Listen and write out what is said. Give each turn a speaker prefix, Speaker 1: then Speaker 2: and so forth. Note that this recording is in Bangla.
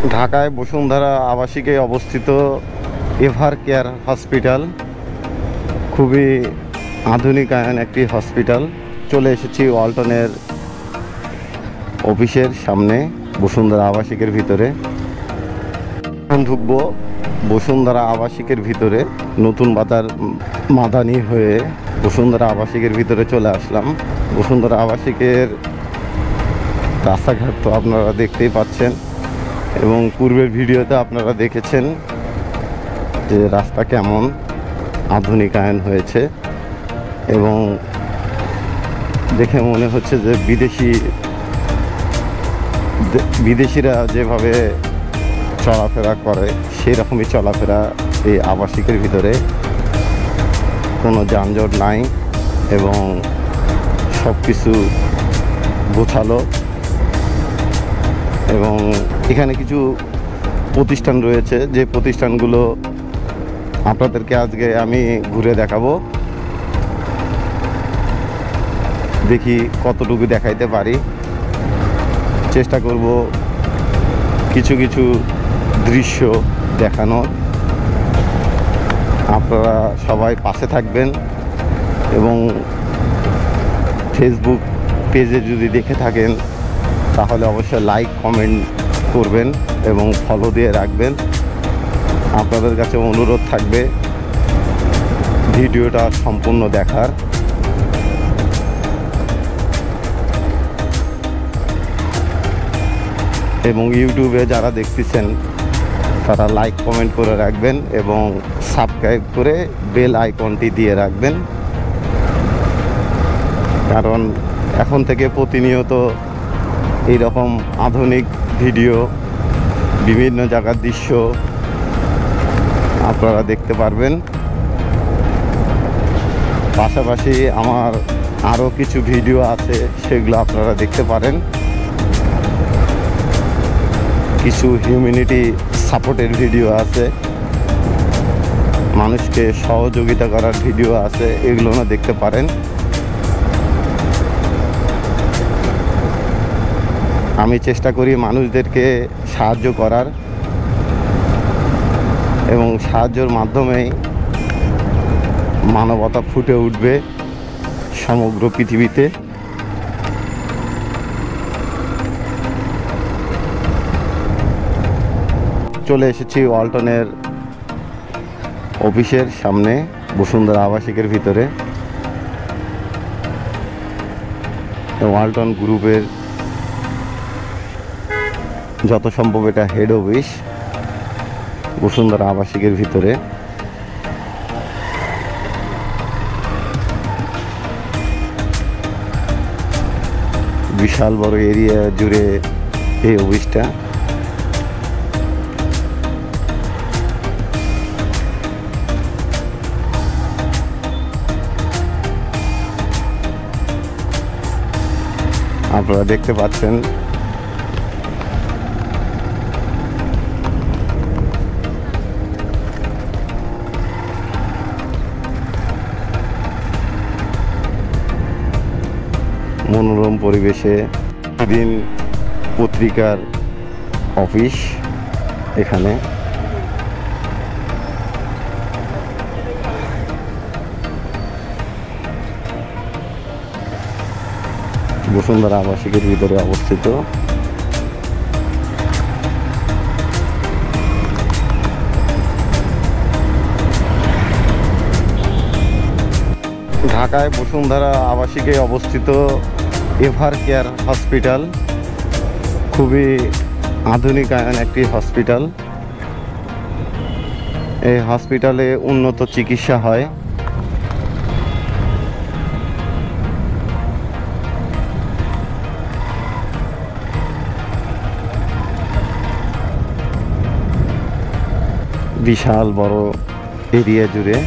Speaker 1: ঢাকায় বসুন্ধরা আবাসিকে অবস্থিত এভার কেয়ার হসপিটাল খুবই আধুনিকায়ন একটি হসপিটাল। চলে এসেছি ওয়ালটনের অফিসের সামনে বসুন্ধরা আবাসিকের ভিতরে। ঢুকবো বসুন্ধরা আবাসিকের ভিতরে, নতুন বাজার মাদানি হয়ে বসুন্ধরা আবাসিকের ভিতরে চলে আসলাম। বসুন্ধরা আবাসিকের রাস্তাঘাট তো আপনারা দেখতেই পাচ্ছেন এবং পূর্বের ভিডিওতে আপনারা দেখেছেন যে রাস্তা কেমন আধুনিকায়ন হয়েছে এবং দেখে মনে হচ্ছে যে বিদেশিরা যেভাবে চলাফেরা করে সেই রকমই চলাফেরা এই আবাসিকের ভিতরে। কোনো যানজট নাই এবং সব কিছু গোছালো এবং এখানে কিছু প্রতিষ্ঠান রয়েছে, যে প্রতিষ্ঠানগুলো আপনাদেরকে আজকে আমি ঘুরে দেখাবো। দেখি কতটুকু দেখাইতে পারি, চেষ্টা করব কিছু কিছু দৃশ্য দেখানোর। আপনারা সবাই পাশে থাকবেন এবং ফেসবুক পেজে যদি দেখে থাকেন তাহলে অবশ্যই লাইক কমেন্ট করবেন এবং ফলো দিয়ে রাখবেন। আপনাদের কাছে অনুরোধ থাকবে ভিডিওটা সম্পূর্ণ দেখার। এবং ইউটিউবে যারা দেখতেছেন তারা লাইক কমেন্ট করে রাখবেন এবং সাবস্ক্রাইব করে বেল আইকনটি দিয়ে রাখবেন, কারণ এখন থেকে প্রতিনিয়ত এইরকম আধুনিক ভিডিও, বিভিন্ন জায়গার দৃশ্য আপনারা দেখতে পারবেন। পাশাপাশি আমার আরও কিছু ভিডিও আছে, সেগুলো আপনারা দেখতে পারেন। কিছু হিউম্যানিটি সাপোর্টের ভিডিও আছে, মানুষকে সহযোগিতা করার ভিডিও আছে, এগুলো না দেখতে পারেন। আমি চেষ্টা করি মানুষদেরকে সাহায্য করার এবং সাহায্যের মাধ্যমেই মানবতা ফুটে উঠবে সমগ্র পৃথিবীতে। চলে এসেছি ওয়ালটনের অফিসের সামনে বসুন্ধরা আবাসিকের ভিতরে। ওয়ালটন গ্রুপের যত সম্ভব এটা হেড অফিস বসুন্ধরা আবাসিকের ভিতরে। বিশাল বড় এরিয়া জুড়ে এই অফিসটা। আপনারা দেখতে পাচ্ছেন মনোরম পরিবেশে দিন পত্রিকার অফিস এখানে। বসুন্ধরা আবাসিকের ভিতরে অবস্থিত। ঢাকায় বসুন্ধরা আবাসিকে অবস্থিত এভার কেয়ার হসপিটাল খুবই আধুনিকায়ন একটি হসপিটাল। এই হসপিটালে উন্নত চিকিৎসা হয়। বিশাল বড় এরিয়া জুড়ে।